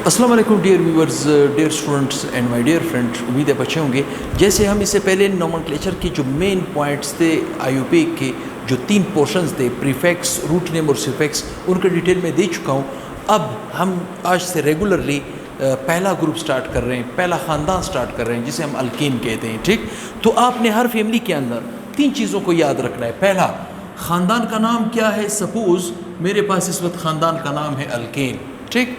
السلام علیکم dear viewers, dear students and my dear friend, امید ہے بچے ہوں گے. جیسے ہم اس سے پہلے نومنکلیچر کے جو مین پوائنٹس تھے آئی او پی کے جو 3 پورشنز تھے، پریفیکس، روٹ نیم اور سفیکس، ان کا ڈیٹیل میں دے چکا ہوں. اب ہم آج سے ریگولرلی پہلا گروپ سٹارٹ کر رہے ہیں، پہلا خاندان سٹارٹ کر رہے ہیں جسے ہم الکین کہتے ہیں. ٹھیک، تو آپ نے ہر فیملی کے اندر 3 چیزوں کو یاد رکھنا ہے. پہلا، خاندان کا نام کیا ہے؟ سپوز میرے پاس اس وقت خاندان کا نام ہے الکین. ٹھیک،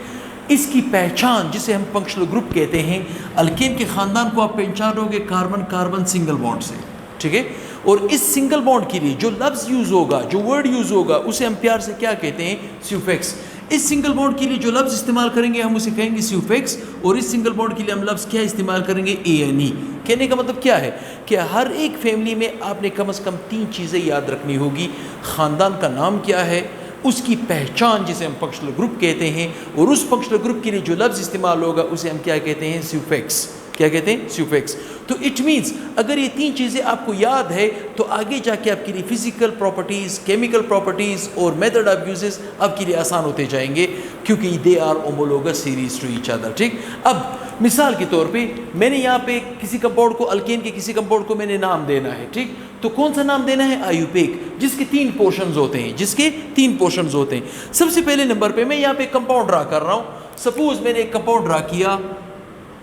اس کی پہچان جسے ہم فنکشنل گروپ کہتے ہیں، الکین کے خاندان کو آپ پہچانو گے کاربن کاربن سنگل بانڈ سے. ٹھیک ہے، اور اس سنگل بانڈ کے لیے جو لفظ یوز ہوگا، جو ورڈ یوز ہوگا، اسے ہم پیار سے کیا کہتے ہیں؟ سیوفیکس. اس سنگل بانڈ کے لیے جو لفظ استعمال کریں گے ہم اسے کہیں گے سیوفیکس، اور اس سنگل بانڈ کے لیے ہم لفظ کیا استعمال کریں گے؟ اے این ای. کہنے کا مطلب کیا ہے کہ ہر ایک فیملی میں آپ نے کم از کم 3 چیزیں یاد رکھنی ہوگی. خاندان کا نام کیا ہے، اس کی پہچان جسے ہم فنکشنل گروپ کہتے ہیں، اور اس فنکشنل گروپ کے لیے جو لفظ استعمال ہوگا اسے ہم کیا کہتے ہیں؟ سیوفیکس. کیا کہتے ہیں؟ سیوفیکس. تو اٹ مینس اگر یہ 3 چیزیں آپ کو یاد ہے تو آگے جا کے آپ کے لیے فزیکل پراپرٹیز، کیمیکل پراپرٹیز اور میتھڈ آف یوزز آپ کے لیے آسان ہوتے جائیں گے، کیونکہ they are homologous series to each other. ٹھیک، اب مثال کے طور پہ میں نے یہاں پہ کسی کمپاؤنڈ کو، الکین کے کسی کمپاؤنڈ کو میں نے نام دینا ہے. ٹھیک، تو کون سا نام دینا ہے؟ آئیوپیک، جس کے 3 پورشنز ہوتے ہیں، جس کے 3 پورشنز ہوتے ہیں. سب سے پہلے نمبر پہ میں یہاں پہ کمپاؤنڈ ڈرا کر رہا ہوں. سپوز میں نے ایک کمپاؤنڈ ڈرا کیا،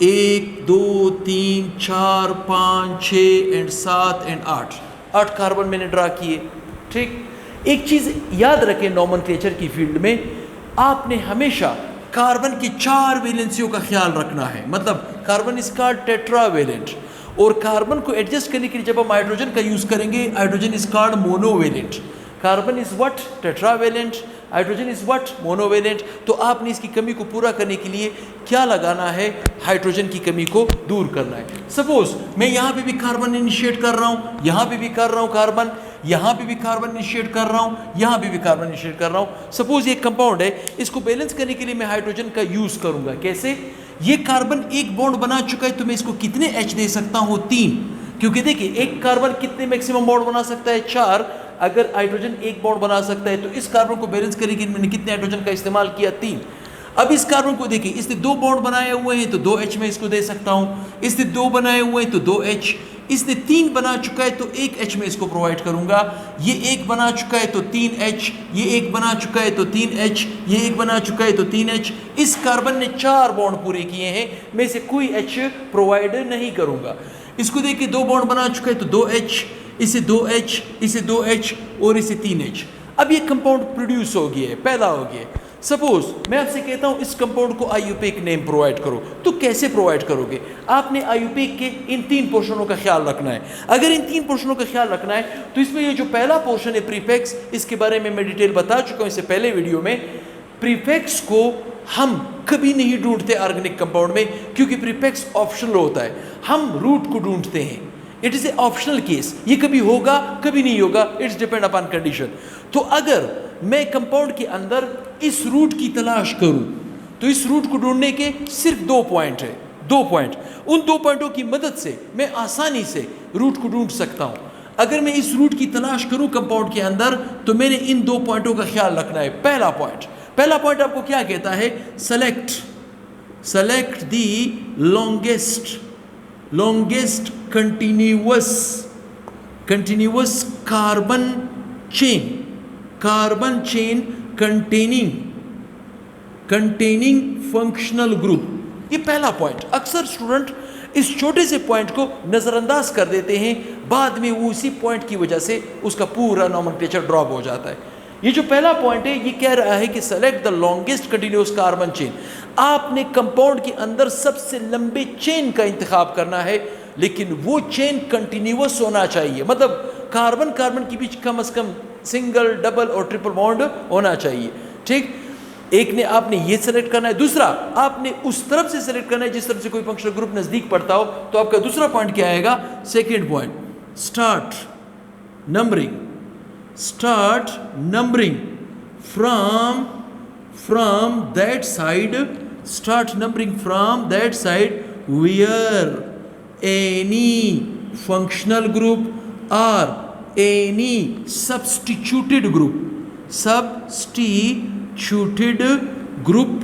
1 2 3 4 5 6 اینڈ 7 اینڈ 8 کاربن میں نے ڈرا کیے. ٹھیک، ایک چیز یاد رکھیں، نومنکلیچر کی فیلڈ میں آپ نے ہمیشہ کاربن کی 4 ویلنسیوں کا خیال رکھنا ہے. مطلب carbon is called tetravalent, اور کاربن کو ایڈجسٹ کرنے کے لیے جب ہم ہائیڈروجن کا یوز کریں گے، hydrogen is called monovalent. Carbon is what? Tetravalent. Hydrogen is what? Monovalent. تو آپ نے اس کی کمی کو پورا کرنے کے لیے کیا لگانا ہے؟ ہائیڈروجن کی کمی کو دور کرنا ہے. سپوز میں یہاں پہ بھی کاربن انیشیٹ کر رہا ہوں، یہاں پہ بھی کر رہا ہوں کاربن، یہاں پہ بھی کاربن انیشیٹ کر رہا ہوں، یہاں پہ بھی کاربن انیشیٹ کر رہا ہوں. سپوز یہ کمپاؤنڈ ہے، اس کو بیلنس کرنے کے لیے میں ہائیڈروجن کا یوز کروں گا. کیسے؟ یہ کاربن ایک بانڈ بنا چکا ہے تو میں اس کو کتنے ایچ دے سکتا ہوں؟ 3. کیونکہ دیکھیں ایک کاربن کتنے میکسیمم بانڈ بنا سکتا ہے؟ 4. اگر ہائیڈروجن ایک بانڈ بنا سکتا ہے تو اس کاربن کو بیلنس کرنے کے لیے میں نے کتنے ہائیڈروجن کا استعمال کیا؟ 3. اب اس کاربن کو دیکھیں، اس نے 2 بانڈ بنائے ہوئے ہیں تو 2 ایچ میں اس کو دے سکتا ہوں. اس نے 2 بنائے ہوئے ہیں تو 2 ایچ. اس نے 3 بنا چکا ہے تو 1 ایچ میں اس کو پرووائڈ کروں گا. یہ 1 بنا چکا ہے تو 3 ایچ، یہ 1 بنا چکا ہے تو 3 ایچ، یہ 1 بنا چکا ہے تو 3 ایچ. اس کاربن نے 4 بانڈ پورے کیے ہیں، میں اسے کوئی ایچ پرووائڈ نہیں کروں گا. اس کو دیکھ کے 2 بانڈ بنا چکا ہے تو 2 ایچ، اسے 2 ایچ، اسے 2 ایچ اور اسے 3 ایچ. اب یہ کمپاؤنڈ پروڈیوس ہو گیا ہے، پیدا ہو گیا ہے. سپوز میں آپ سے کہتا ہوں اس کمپاؤنڈ کو آئیوپیک نیم پرووائڈ کرو، تو کیسے پرووائڈ کرو گے؟ آپ نے آئیوپیک کے ان 3 پورشنوں کا خیال رکھنا ہے. اگر ان 3 پورشنوں کا خیال رکھنا ہے تو اس میں یہ جو پہلا پورشن ہے پریفیکس، اس کے بارے میں ڈیٹیل بتا چکا ہوں اس سے پہلے ویڈیو میں. پریفیکس کو ہم کبھی نہیں ڈھونڈتے آرگینک کمپاؤنڈ میں، کیونکہ پریفیکس آپشنل ہوتا ہے. ہم روٹ کو ڈھونڈتے ہیں. It is a optional case, یہ کبھی ہوگا کبھی نہیں ہوگا، اٹس ڈیپینڈ اپان کنڈیشن. تو اگر میں کمپاؤنڈ کے اندر اس روٹ کی تلاش کروں تو اس روٹ کو ڈھونڈنے کے صرف 2 پوائنٹ ہیں، 2 پوائنٹ. ان 2 پوائنٹوں کی مدد سے میں آسانی سے روٹ کو ڈھونڈ سکتا ہوں. اگر میں اس روٹ کی تلاش کروں کمپاؤنڈ کے اندر تو میں نے ان 2 پوائنٹوں کا خیال رکھنا ہے. پہلا پوائنٹ آپ کو کیا کہتا ہے؟ Select the longest continuous carbon chain containing functional group. یہ پہلا پوائنٹ. اکثر اسٹوڈنٹ اس چھوٹے سے پوائنٹ کو نظر انداز کر دیتے ہیں، بعد میں وہ اسی پوائنٹ کی وجہ سے اس کا پورا نومنکلیچر ڈراپ ہو جاتا ہے. یہ جو پہلا پوائنٹ ہے یہ کہہ رہا ہے کہ select the longest continuous carbon chain. آپ نے کمپاؤنڈ کے اندر سب سے لمبے چین کا انتخاب کرنا ہے، لیکن وہ چین کنٹینیوس ہونا چاہیے. مطلب کاربن کے بیچ کم از کم سنگل، ڈبل اور ٹرپل بانڈ ہونا چاہیے. ٹھیک، ایک نے آپ نے یہ سلیکٹ کرنا ہے. دوسرا آپ نے اس طرف سے سلیکٹ کرنا ہے جس طرف سے کوئی فنکشنل گروپ نزدیک پڑتا ہو. تو آپ کا دوسرا پوائنٹ کیا آئے گا؟ Second point, start numbering from that side where any functional group or any substituted group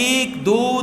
1 2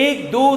1 2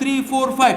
3 4 5,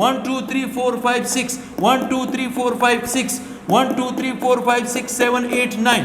1 2 3 4 5 6, 1 2 3 4 5 6, 1 2 3 4 5 6 7 8 9।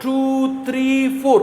2 3 4,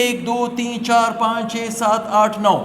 1 2 3 4 5 6 7 8 9।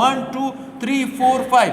1 2 3 4 5,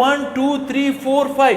1 2 3 4 5,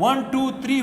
1 2 3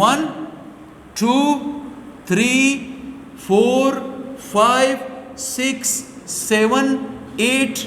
1 2 3 4 5 6 7 8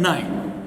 9।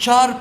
4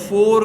4,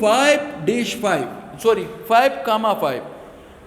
5-5,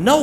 9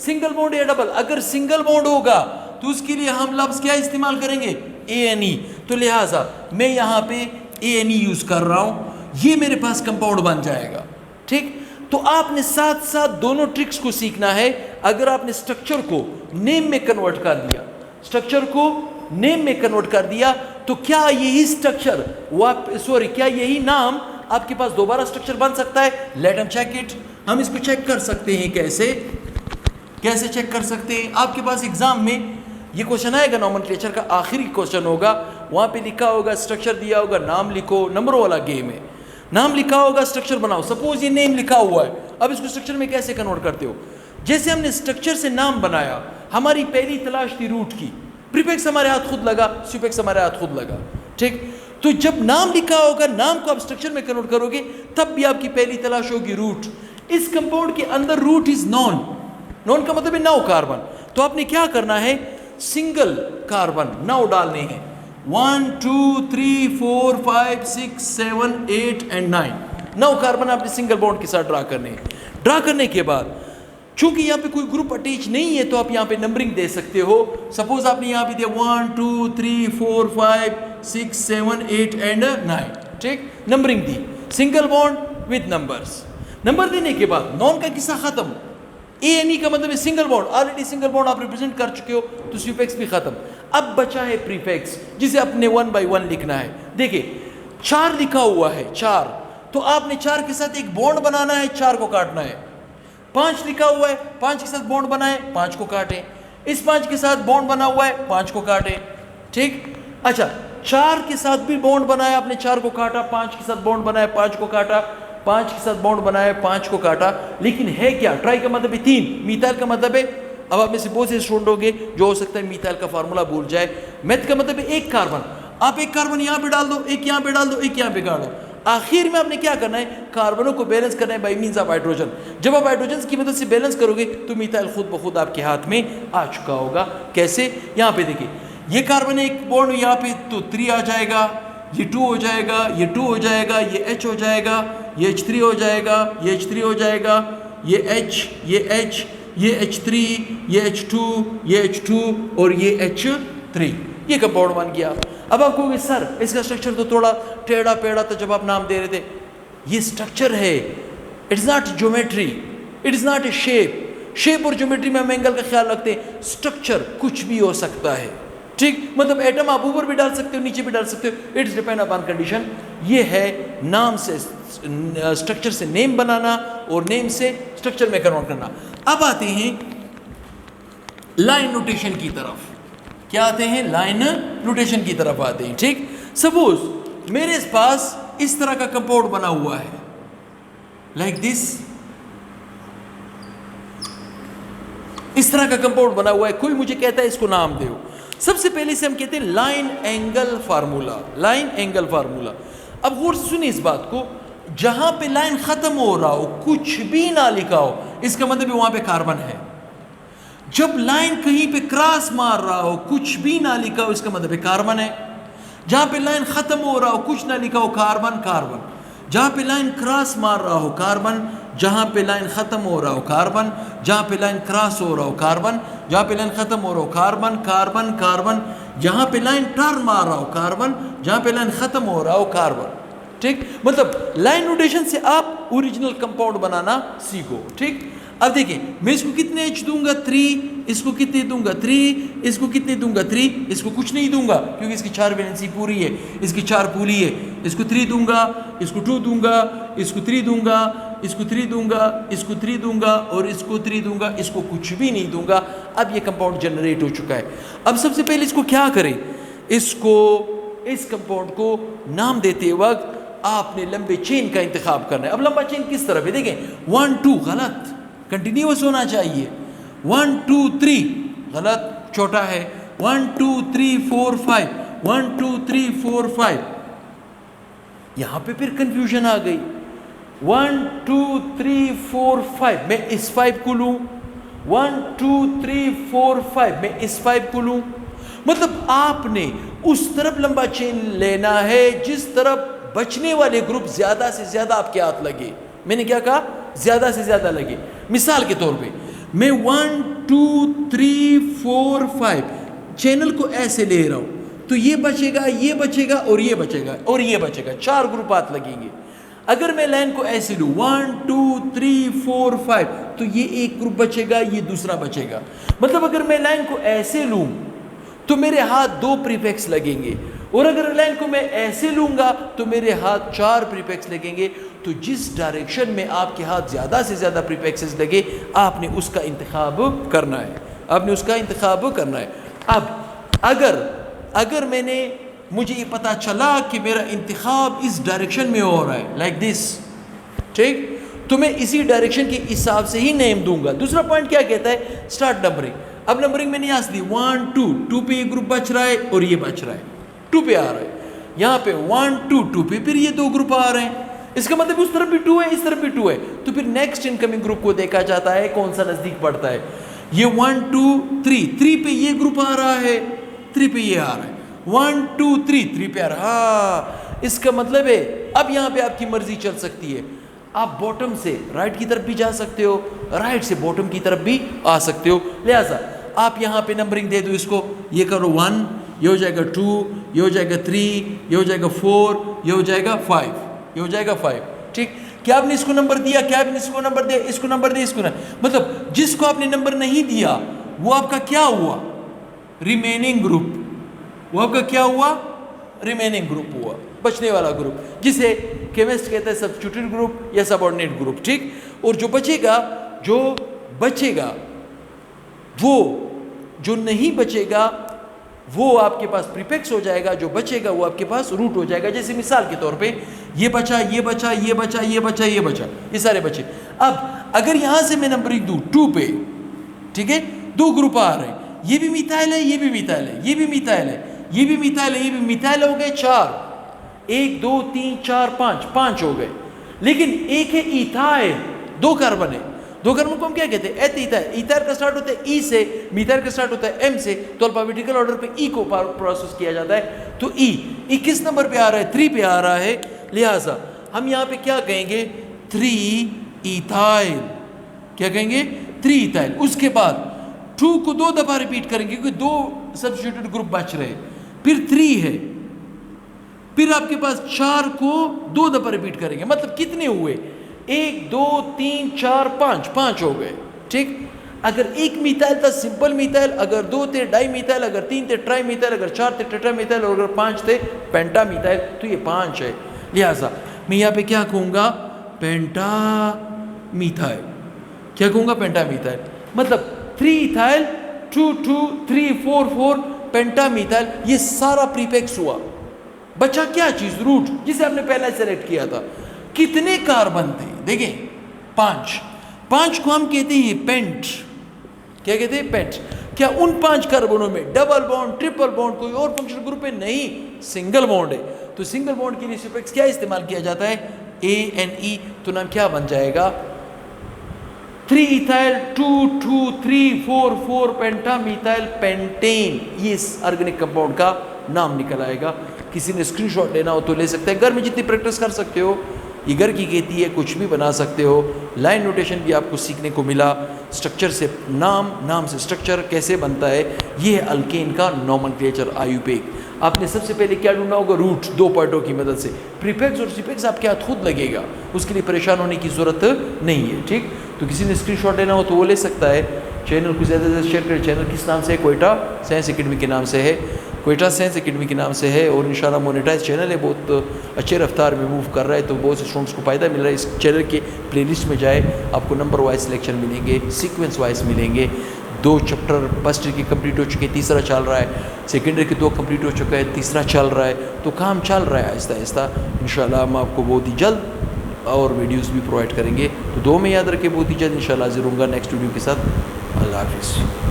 single bound یا ڈبل. اگر سنگل بونڈ ہوگا تو اس کے لیے ہم لفظ کیا استعمال کریں گے؟ ANE. تو لہٰذا میں یہاں پہ ANE یوز کر رہا ہوں, یہ میرے پاس کمپاؤنڈ بن جائے گا. ٹھیک, تو آپ نے ساتھ ساتھ دونوں ٹرکس کو سیکھنا ہے. اگر آپ نے اسٹرکچر کو نیم میں کنورٹ کر دیا, اسٹرکچر کو نیم میں کنورٹ کر دیا, تو کیا یہی اسٹرکچر کیا یہی نام آپ کے پاس دوبارہ اسٹرکچر بن سکتا ہے؟ لیٹ ہم چیک اٹ. ہم اس کو چیک کر سکتے ہیں. کیسے چیک کر سکتے ہیں؟ آپ کے پاس ایگزام میں یہ کوشچن آئے گا, نومنکلیچر کا آخری کوشچن ہوگا, وہاں پہ لکھا ہوگا اسٹرکچر دیا ہوگا, نام لکھو, نمبروں والا گیم ہے, نام لکھا ہوگا, اسٹرکچر بناؤ. سپوز یہ نیم لکھا ہوا ہے, اب اس کو اسٹرکچر میں کیسے کنورٹ کرتے ہو؟ جیسے ہم نے اسٹرکچر سے نام بنایا, ہماری پہلی تلاش تھی روٹ کی, پریفکس ہمارے ہاتھ خود لگا, سفکس ہمارے ہاتھ خود لگا. ٹھیک, تو جب نام لکھا ہوگا, نام کو آپ اسٹرکچر میں کنورٹ کرو گے, تب بھی آپ کی پہلی تلاش ہوگی روٹ. اس کمپاؤنڈ کے اندر روٹ از نون. نون کا مطلب ہے 9 کاربن. تو آپ نے کیا کرنا ہے؟ سنگل کاربن 9 ڈالنے ہیں. 1 2 3 4 5 6 7 8 اینڈ 9. 9 کاربن آپ نے سنگل بانڈ کے ساتھ ڈرا کرنے ہیں. ڈرا کرنے کے بعد چونکہ یہاں پہ کوئی گروپ اٹیچ نہیں ہے, تو آپ یہاں پہ نمبرنگ دے سکتے ہو. سپوز آپ نے یہاں پہ دیا 1 2 3 4 5 6 7 8 اینڈ 9. ٹھیک, numbering the, single bond with numbers. Number دینے کے بعد نون کا قصہ ختم. ANE کا مطلب ہے single bond, already single bond آپ ریپرزینٹ کر چکے ہو, تو سفکس بھی ختم. اب بچا ہے پریفکس, جسے اپنے 1 بائی 1 لکھنا ہے. دیکھیں 4 لکھا ہوا ہے, 4, تو آپ نے 4 کے ساتھ ایک بانڈ بنانا ہے, 4 کو کاٹنا ہے. 5 لکھا ہوا ہے, 5 کے ساتھ بانڈ بنائے, 5 کو کاٹیں. اس 5 کے ساتھ بانڈ بنا ہوا ہے, 5 کو کاٹیں. ٹھیک, اچھا 4 کے ساتھ بھی بانڈ بنایا آپ نے, 4 کو کاٹا. 5 کے ساتھ بانڈ بنایا, 5 کو کاٹا. 5 کے ساتھ بانڈ بنایا, 5 کو کاٹا. لیکن ہے کیا؟ ٹرائی کا مطلب ہے 3, میتھائل کا مطلب ہے, اب آپ میں سے بہت سے اسٹوڈنٹ ہوں گے جو ہو سکتا ہے میتھائل کا فارمولا بھول جائے. میتھ کا مطلب ہے 1 کاربن. آپ 1 کاربن یہاں پہ ڈال دو, 1 یہاں پہ ڈال دو, 1 یہاں پہ گاڑ دو. آخر میں آپ نے کیا کرنا ہے؟ کاربنوں کو بیلنس کرنا ہے بائی مینز آف ہائیڈروجن. جب آپ ہائیڈروجن کی مدد سے بیلنس کرو گے تو میتھائل خود بخود آپ کے ہاتھ میں آ چکا ہوگا. کیسے؟ یہاں پہ دیکھیں, یہ کاربن ایک بانڈ یہاں پہ, تو 3 آ جائے گا, یہ 2 ہو جائے گا, یہ 2 ہو جائے گا, یہ H ہو جائے گا, یہ H3 ہو جائے گا, یہ H3 ہو جائے گا, یہ H, یہ H, یہ H3, یہ H2, یہ H2 اور یہ H3. یہ کمپاؤنڈ بن گیا. اب آپ کہو گے سر اس کا اسٹرکچر تو تھوڑا ٹیڑھا پیڑا تھا جب آپ نام دے رہے تھے. یہ اسٹرکچر ہے, it is not geometry, it is not a shape. Shape اور جیومیٹری میں ہم اینگل کا خیال رکھتے ہیں, اسٹرکچر کچھ بھی ہو سکتا ہے. ٹھیک, مطلب ایٹم آپ اوپر بھی ڈال سکتے ہو, نیچے بھی ڈال سکتے ہو, اٹس ڈیپینڈ اپان کنڈیشن. یہ ہے نام سے اسٹرکچر سے نیم بنانا اور نیم سے اسٹرکچر میں کنورٹ کرنا. اب آتے ہیں لائن نوٹیشن کی طرف. کیا آتے ہیں؟ لائن نوٹیشن کی طرف آتے ہیں. ٹھیک, سپوز میرے پاس اس طرح کا کمپاؤنڈ بنا ہوا ہے, لائک دس. اس طرح کا کمپاؤنڈ بنا ہوا ہے, کوئی مجھے کہتا ہے اس کو نام دو. سب سے پہلے سے ہم کہتے ہیں line angle formula. Line angle formula. اب غور سے سنیں اس بات کو, جہاں پہ لائن ختم ہو رہا ہو, کچھ بھی نہ لکھا ہو, اس کا مطلب وہاں پہ کاربن ہے. جب لائن کہیں پہ کراس مار رہا ہو, کچھ بھی نہ لکھا ہو, اس کا مطلب کاربن ہے. جہاں پہ لائن ختم ہو رہا ہو, کچھ نہ لکھا ہو, کاربن کاربن. جہاں پہ لائن کراس مار رہا ہو, کاربن. جہاں پہ لائن ختم ہو رہا ہو, کاربن. جہاں پہ لائن کراس ہو رہا ہو, کاربن. جہاں پہ لائن ختم ہو رہا ہو, کاربن کاربن کاربن. جہاں پہ لائن ٹرن مار رہا ہو, کاربن. جہاں پہ لائن ختم ہو رہا ہو, کاربن. ٹھیک, مطلب لائن نوٹیشن سے آپ اوریجنل کمپاؤنڈ بنانا سیکھو. ٹھیک, اب دیکھیں میں اس کو کتنے H دوں گا؟ 3. اس کو کتنے دوں گا؟ 3. اس کو کتنے دوں گا؟ 3. اس کو کچھ نہیں دوں گا کیونکہ اس کی 4 ویلنسی پوری ہے, اس کی 4 پولی ہے. اس کو 3 دوں گا, اس کو 2 دوں گا, اس کو 3 دوں گا, اس کو 3 دوں گا, اس کو 3 دوں گا اور اس کو 3 دوں گا. اس کو کچھ بھی نہیں دوں گا. اب یہ کمپاؤنڈ جنریٹ ہو چکا ہے. اب سب سے پہلے اس کو کیا کریں؟ اس کمپاؤنڈ کو نام دیتے وقت آپ نے لمبے چین کا انتخاب کرنا ہے. اب لمبا چین کس طرف ہے؟ دیکھیں 1 2 غلط, کنٹینیوس ہونا چاہیے. 1 2 3 غلط, چھوٹا ہے. 1 2 3 4 5 1 2 3 4 5. یہاں پہ پھر کنفیوژن آ گئی. 1 2 3 4 5 میں اس 5 کو لوں, 1 2 3 4 5 میں اس 5 کو لوں. مطلب آپ نے اس طرف لمبا چین لینا ہے جس طرف بچنے والے گروپ زیادہ سے زیادہ آپ کے ہاتھ لگے. میں نے کیا کہا؟ زیادہ سے زیادہ لگے. مثال کے طور پہ میں 1 2 3 4 5 چینل کو ایسے لے رہا ہوں تو یہ بچے گا، یہ بچے گا اور یہ بچے گا اور یہ بچے گا، 4 گروپات لگیں گے۔ اگر میں لائن کو ایسے لوں 1 2 3 4 5 تو یہ ایک گروپ بچے گا، یہ دوسرا بچے گا۔ مطلب اگر میں لائن کو ایسے لوں تو میرے ہاتھ 2 پریفکس لگیں گے، اور اگر لائن کو میں ایسے لوں گا تو میرے ہاتھ 4 پریفکس لگیں گے۔ تو جس ڈائریکشن میں آپ کے ہاتھ زیادہ سے زیادہ پریفکسز لگے آپ نے اس کا انتخاب کرنا ہے، آپ نے اس کا انتخاب کرنا ہے۔ اب اگر میں نے مجھے یہ پتا چلا کہ میرا انتخاب اس ڈائریکشن میں ہو رہا ہے لائک دس، ٹھیک، تو میں اسی ڈائریکشن کے حساب سے ہی نیم دوں گا۔ دوسرا پوائنٹ کیا کہتا ہے؟ Start numbering. اب نمبرنگ میں نے یہاں سے دی 1 2 پہ یہ گروپ بچ رہا ہے اور یہ بچ رہا ہے، 2 پہ آ رہا ہے، یہاں پہ 1 2 پہ پھر یہ 2 گروپ آ رہے ہیں، اس کا مطلب اس طرف بھی 2 ہے، اس طرف بھی 2 ہے، تو پھر نیکسٹ انکمنگ گروپ کو دیکھا جاتا ہے کون سا نزدیک پڑتا ہے۔ یہ 1 2 3 پہ یہ گروپ آ رہا ہے، 3 پہ یہ آ رہا ہے، 1 2 3 پہ آ رہا ہے، ہاں اس کا مطلب ہے اب یہاں پہ آپ کی مرضی چل سکتی ہے، آپ باٹم سے رائٹ کی طرف بھی جا سکتے ہو، رائٹ سے باٹم کی طرف بھی آ سکتے ہو، لہٰذا آپ یہاں پہ نمبرنگ دے دو اس کو، یہ کرو 1، یہ ہو جائے گا 2، یہ ہو جائے گا 3، یہ ہو جائے گا 4، یہ ہو جائے گا 5، یہ ہو جائے گا 5، ٹھیک۔ کیا آپ نے اس کو نمبر دیا؟ کیا آپ نے اس کو نمبر دیا؟ اس کو نمبر دیا، اس کو مطلب جس کو آپ نے نمبر نہیں دیا وہ آپ کا کیا ہوا؟ ریمیننگ گروپ، وہ آپ کا کیا ہوا؟ ریمیننگ گروپ ہوا، بچنے والا گروپ، جسے کیمسٹ کہتا ہے سبسٹیٹیوٹ گروپ یا سب آرڈینیٹ گروپ، ٹھیک۔ اور جو بچے گا وہ جو نہیں بچے گا وہ آپ کے پاس پریفکس ہو جائے گا، جو بچے گا وہ آپ کے پاس روٹ ہو جائے گا۔ جیسے مثال کے طور پہ یہ بچا، یہ بچا، یہ بچا، یہ بچا، یہ بچا، یہ سارے بچے۔ اب اگر یہاں سے میں نمبرنگ دوں 2 پہ، ٹھیک ہے، 2 گروپ آ رہے ہیں، یہ بھی میتھائل ہے، یہ بھی میتھائل ہے، یہ بھی میتھائل ہے، یہ بھی میتھائل ہے، یہ بھی میتھائل، ہو گئے 4، 1 2 3 4 5 ہو گئے۔ لیکن ایک ہے ایتھائل، 2 کاربن ہے، 2 کاربن کو ہم کیا کہتے ہیں؟ ایتھائل کا سٹارٹ ہوتا ہے ای سے، میتھائل کا سٹارٹ ہوتا ہے ایم سے، تو الفابیٹیکل آرڈر پہ ای کو پروسیس کیا جاتا ہے، تو ای کس نمبر پہ آ رہا ہے؟ 3 پہ آ رہا ہے، لہٰذا ہم یہاں پہ کیا کہیں گے؟ 3 ایتھائل، کیا کہیں گے؟ 3 ایتھائل۔ اس کے بعد 2 کو 2 دفعہ ریپیٹ کریں گے کیونکہ 2 سبسٹیٹیوٹ گروپ بچ رہے، پھر 3 ہے، پھر آپ کے پاس 4 کو 2 دفعہ ریپیٹ کریں گے، مطلب کتنے ہوئے؟ 1 2 3 4 5 ہو گئے، ٹھیک۔ اگر 1 میتھائل تھا سمپل میتھائل، اگر 2 تھے ڈائی میتھائل، اگر 3 تھے ٹرائی میتھائل، اگر 4 تھے ٹیٹرا میتھائل، اور اگر 5 تھے پینٹا میتھائل، تو یہ 5 ہے، لہٰذا میں یہاں پہ کیا کہوں گا؟ پینٹا میتھائل، کیا کہوں گا؟ پینٹا میتھائل، مطلب 3 ایتھائل 2 2 3 4 4 پینٹا میتھائل، یہ سارا پریفکس ہوا، بچا کیا چیز؟ روٹ، جسے آپ نے پہلے سیلیکٹ کیا تھا۔ کتنے کاربن تھے؟ دیکھیں 5 کو ہم کہتے ہیں پینٹ، کیا کہتے ہیں؟ پینٹ۔ کیا ان 5 کاربنوں میں ڈبل بانڈ، ٹرپل بانڈ، کوئی اور فنکشنل گروپ ہے؟ نہیں، سنگل بانڈ ہے، تو سنگل بانڈ کے لیے سفکس کیا استعمال کیا جاتا ہے؟ ANE، تو نام کیا بن جائے گا؟ 3 ایتھائل 2 2 3 4 4 پینٹا میتھائل پینٹین، یہ اس آرگینک کمپاؤنڈ کا نام نکل آئے گا۔ کسی نے اسکرین شاٹ لینا ہو تو لے سکتے ہیں، گھر میں جتنی پریکٹس کر سکتے ہو، یہ گھر کی کہتی ہے، کچھ بھی بنا سکتے ہو۔ لائن نوٹیشن بھی آپ کو سیکھنے کو ملا، سٹرکچر سے نام سے سٹرکچر کیسے بنتا ہے، یہ ہے الکین کا نومنکلیچر آیوپیک۔ آپ نے سب سے پہلے کیا ڈھونڈنا ہوگا؟ روٹ، 2 پوائنٹوں کی مدد سے۔ پریفکس اور سفکس آپ کے ہاتھ خود لگے گا، اس کے لیے پریشان ہونے کی ضرورت نہیں ہے، ٹھیک۔ تو کسی نے اسکرین شاٹ لینا ہو تو وہ لے سکتا ہے۔ چینل کو زیادہ سے زیادہ شیئر کریں۔ چینل کس نام سے ہے؟ کوئٹہ سائنس اکیڈمی کے نام سے ہے، کوئٹہ سائنس اکیڈمی کے نام سے ہے، اور انشاءاللہ مونیٹائز چینل ہے، بہت اچھے رفتار میں موو کر رہا ہے، تو بہت سے اسٹوڈنٹس کو فائدہ مل رہا ہے۔ اس چینل کے پلے لسٹ میں جائے، آپ کو نمبر وائز سلیکشن ملیں گے، سیکوینس وائز ملیں گے۔ 2 چیپٹر فرسٹ ایئر کی کمپلیٹ ہو چکے، تیسرا چل رہا ہے، سیکنڈ ایئر کے 2 کمپلیٹ ہو چکا ہے، تیسرا چل رہا ہے، تو کام چل رہا ہے آہستہ آہستہ۔ انشاءاللہ ہم آپ کو بہت ہی جلد اور ویڈیوز بھی پرووائڈ کریں گے، تو 2 میں یاد رکھیں، بہت ہی جلد انشاءاللہ حاضر ہوں گا نیکسٹ ویڈیو کے ساتھ۔ اللہ حافظ۔